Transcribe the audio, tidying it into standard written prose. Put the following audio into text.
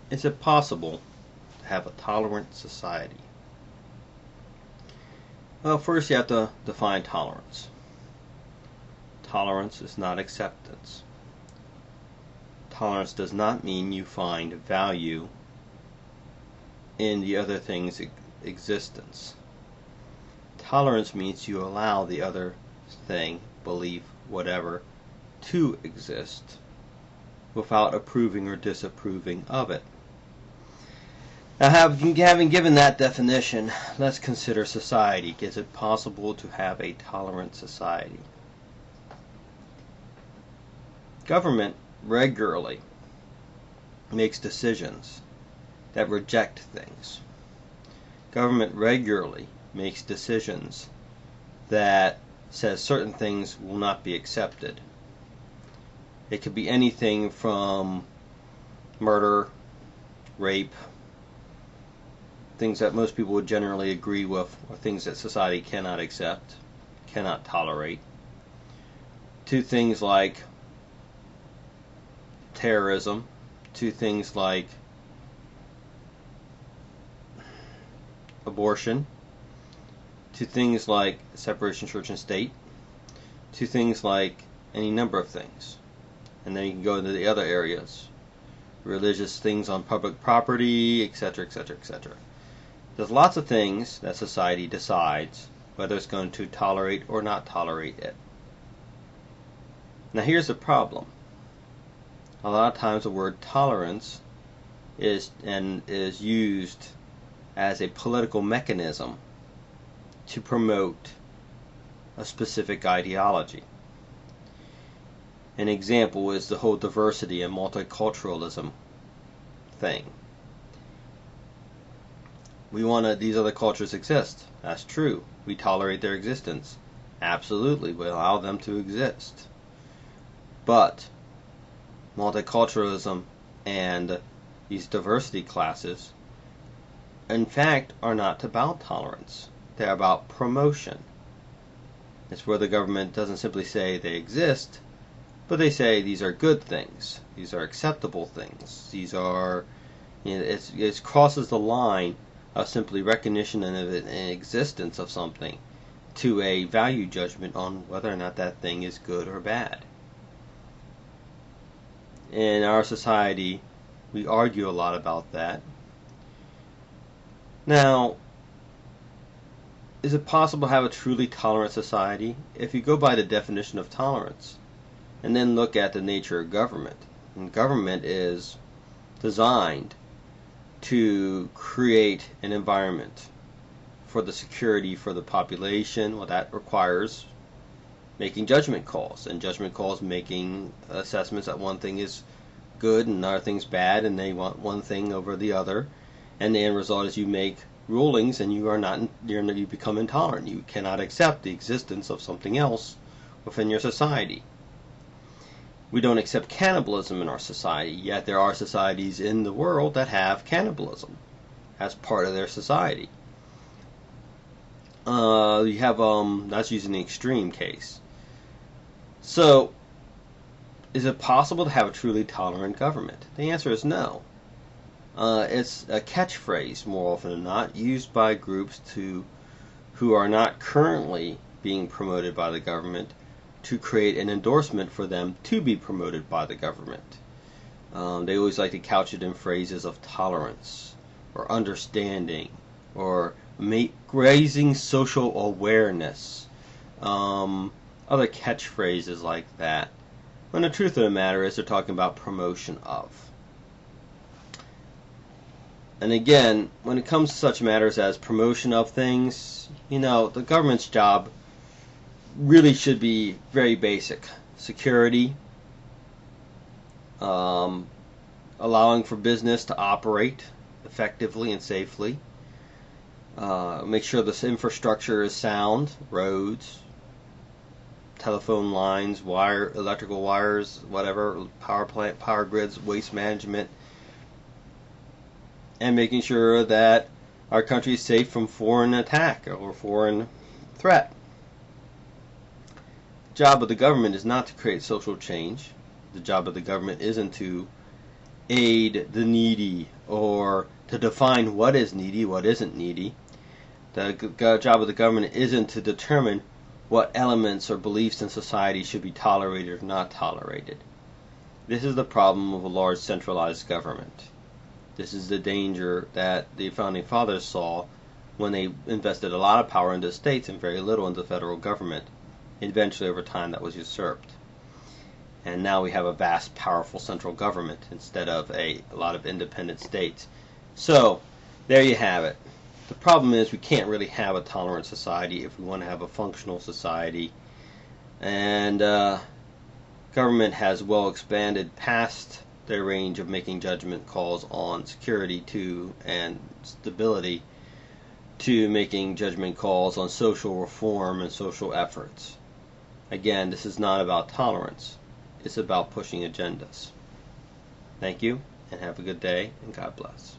Is it possible to have a tolerant society? Well, first you have to define tolerance. Tolerance is not acceptance. Tolerance does not mean you find value in the other thing's existence. Tolerance means you allow the other thing, belief, whatever, to exist without approving or disapproving of it. Now, having given that definition, let's consider society. Is it possible to have a tolerant society? Government regularly makes decisions that reject things. Government regularly makes decisions that says certain things will not be accepted. It could be anything from murder, rape, things that most people would generally agree with, or things that society cannot accept, cannot tolerate, to things like terrorism, to things like abortion, to things like separation of church and state, to things like any number of things. And then you can go into the other areas, religious things on public property, etc., etc., etc. There's lots of things that society decides whether it's going to tolerate or not tolerate it. Now here's the problem. A lot of times the word tolerance is used as a political mechanism to promote a specific ideology. An example is the whole diversity and multiculturalism thing. We want these other cultures exist. That's true. We tolerate their existence. Absolutely, we allow them to exist. But multiculturalism and these diversity classes, in fact, are not about tolerance. They're about promotion. It's where the government doesn't simply say they exist, but they say these are good things. These are acceptable things. These are, it crosses the line of simply recognition and an existence of something to a value judgment on whether or not that thing is good or bad. In our society, we argue a lot about that. Now, is it possible to have a truly tolerant society? If you go by the definition of tolerance, and then look at the nature of government, and government is designed to create an environment for the security for the population. Well, that requires making judgment calls, and judgment calls making assessments that one thing is good and another thing's bad, and they want one thing over the other, and the end result is you make rulings and you become intolerant. You cannot accept the existence of something else within your society. We don't accept cannibalism in our society, yet there are societies in the world that have cannibalism as part of their society. You have that's using the extreme case. So, is it possible to have a truly tolerant government? The answer is no. It's a catchphrase, more often than not, used by groups who are not currently being promoted by the government to create an endorsement for them to be promoted by the government. They always like to couch it in phrases of tolerance or understanding or raising social awareness, other catchphrases like that. When the truth of the matter is they're talking about promotion of. And again, when it comes to such matters as promotion of things, the government's job really should be very basic. Security, allowing for business to operate effectively and safely, make sure this infrastructure is sound, roads, telephone lines, electrical wires, whatever, power plant, power grids, waste management, and making sure that our country is safe from foreign attack or foreign threat. The job of the government is not to create social change. The job of the government isn't to aid the needy or to define what is needy, what isn't needy. The job of the government isn't to determine what elements or beliefs in society should be tolerated or not tolerated. This is the problem of a large centralized government. This is the danger that the Founding Fathers saw when they invested a lot of power into states and very little into the federal government. Eventually, over time, that was usurped. And now we have a vast, powerful central government instead of a lot of independent states. So, there you have it. The problem is we can't really have a tolerant society if we want to have a functional society. And government has well expanded past their range of making judgment calls on security and stability to making judgment calls on social reform and social efforts. Again, this is not about tolerance. It's about pushing agendas. Thank you, and have a good day, and God bless.